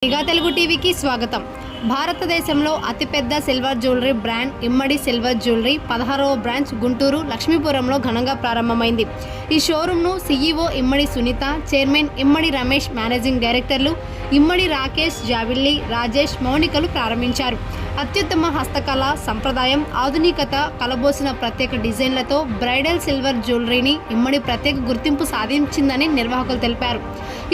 నిఘా తెలుగు టీవీకి స్వాగతం. భారతదేశంలో అతిపెద్ద సిల్వర్ జ్యువెలరీ బ్రాండ్ ఇమ్మడి సిల్వర్ జ్యువెలరీ 16వ బ్రాంచ్ గుంటూరు లక్ష్మీపురంలో ఘనంగా ప్రారంభమైంది. ఈ షోరూంను సీఈఓ ఇమ్మడి సునీత, చైర్మన్ ఇమ్మడి రమేష్, మేనేజింగ్ డైరెక్టర్లు ఇమ్మడి రాకేష్, జావిల్లి, రాజేష్, మౌనికలు ప్రారంభించారు. అత్యుత్తమ హస్తకళ, సంప్రదాయం, ఆధునికత కలబోసిన ప్రత్యేక డిజైన్లతో బ్రైడల్ సిల్వర్ జ్యువెలరీని ఇమ్మడి ప్రత్యేక గుర్తింపు సాధించిందని నిర్వాహకులు తెలిపారు.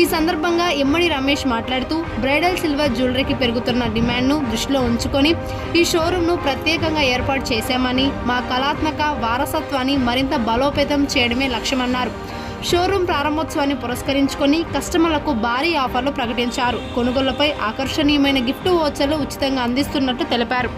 ఈ సందర్భంగా ఇమ్మడి రమేష్ మాట్లాడుతూ బ్రైడల్ సిల్వర్ జ్యువెలరీకి పెరుగుతున్న డిమాండ్ను దృష్టిలో ఉంచుకొని ఈ షోరూంను ప్రత్యేకంగా ఏర్పాటు చేశామని, మా కళాత్మక వారసత్వాన్ని మరింత బలోపేతం చేయడమే లక్ష్యమన్నారు. షోరూం ప్రారంభోత్సవాన్ని పురస్కరించుకొని కస్టమర్లకు భారీ ఆఫర్లు ప్రకటించారు. కొనుగోళ్లపై ఆకర్షణీయమైన గిఫ్ట్ వోచర్లు ఉచితంగా అందిస్తున్నట్టు తెలిపారు.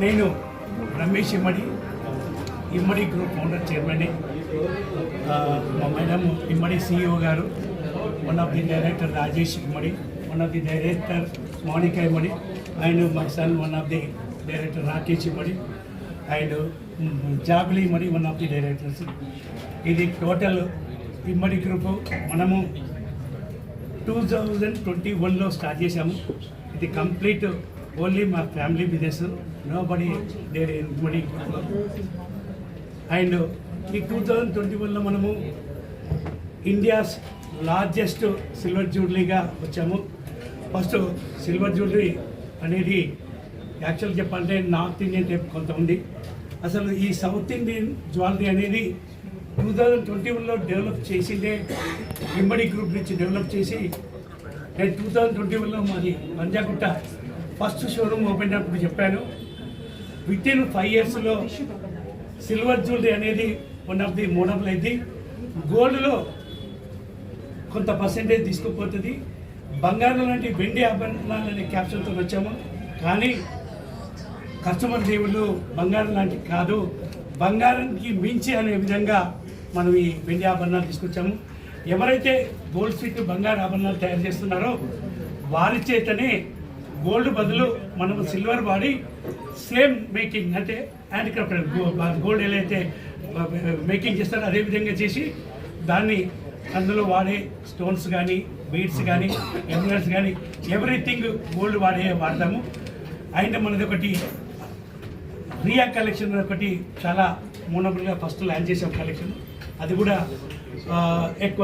నేను Ramesh Immadi group founder chairman. మా మేడం ఇమ్మడి సిఇఓ గారు, one of the director Rajesh Immadi, one of the director Mounika Immadi, and my son one of the director Rakesh Immadi, and Jabili Immadi one of the directors. ఇది టోటల్ ఇమ్మడి గ్రూపు మనము 2021లో స్టార్ట్ చేశాము. ఇది కంప్లీట్ ఓన్లీ మా family business, nobody there Immadi గ్రూప్లో. And ఈ 2021లో మనము India's largest silver జ్యువెలరీగా వచ్చాము. ఫస్ట్ సిల్వర్ జ్యువెలరీ అనేది యాక్చువల్ చెప్పాలంటే నార్త్ ఇండియన్ టైప్ కొంత ఉంది. అసలు ఈ సౌత్ ఇండియన్ జ్యువెలరీ అనేది 2021లో డెవలప్ చేసిందే ఇమ్మడి గ్రూప్ నుంచి డెవలప్ చేసి, నేను 2021లో మాది పంజాగుట్ట ఫస్ట్ షోరూమ్ ఓపెన్ అప్పుడు చెప్పాను. వితిన్ 5 yearsలో సిల్వర్ జ్యువెలరీ అనేది వన్ ఆఫ్ ది మోడల్ అయింది. గోల్డ్లో కొంత పర్సెంటేజ్ తీసుకుపోతుంది. బంగారం లాంటి వెండి ఆభరణాలు అనే క్యాప్షన్తో వచ్చాము. కానీ కస్టమర్ దేవుళ్ళు బంగారం లాంటి కాదు, బంగారానికి మించి అనే విధంగా మనం ఈ వెండి ఆభరణాలు తీసుకొచ్చాము. ఎవరైతే గోల్డ్ స్ట్రీట్ బంగారు ఆభరణాలు తయారు చేస్తున్నారో వారి చేతనే గోల్డ్ బదులు మనం సిల్వర్ వాడి సేమ్ మేకింగ్, అంటే హ్యాండ్ క్రాఫ్ట్ గోల్డ్ ఎలా అయితే మేకింగ్ చేస్తారో అదేవిధంగా చేసి దాన్ని అందులో వాడే స్టోన్స్ కానీ, బీడ్స్ కానీ, ఎమరల్డ్స్ కానీ ఎవ్రీథింగ్ గోల్డ్ వాడతాము. అండ్ మనది ఒకటి రియా కలెక్షన్ ఒకటి చాలా మోనబుల్గా ఫస్ట్ లాంచ్ చేసాం కలెక్షన్. అది కూడా ఎక్కువ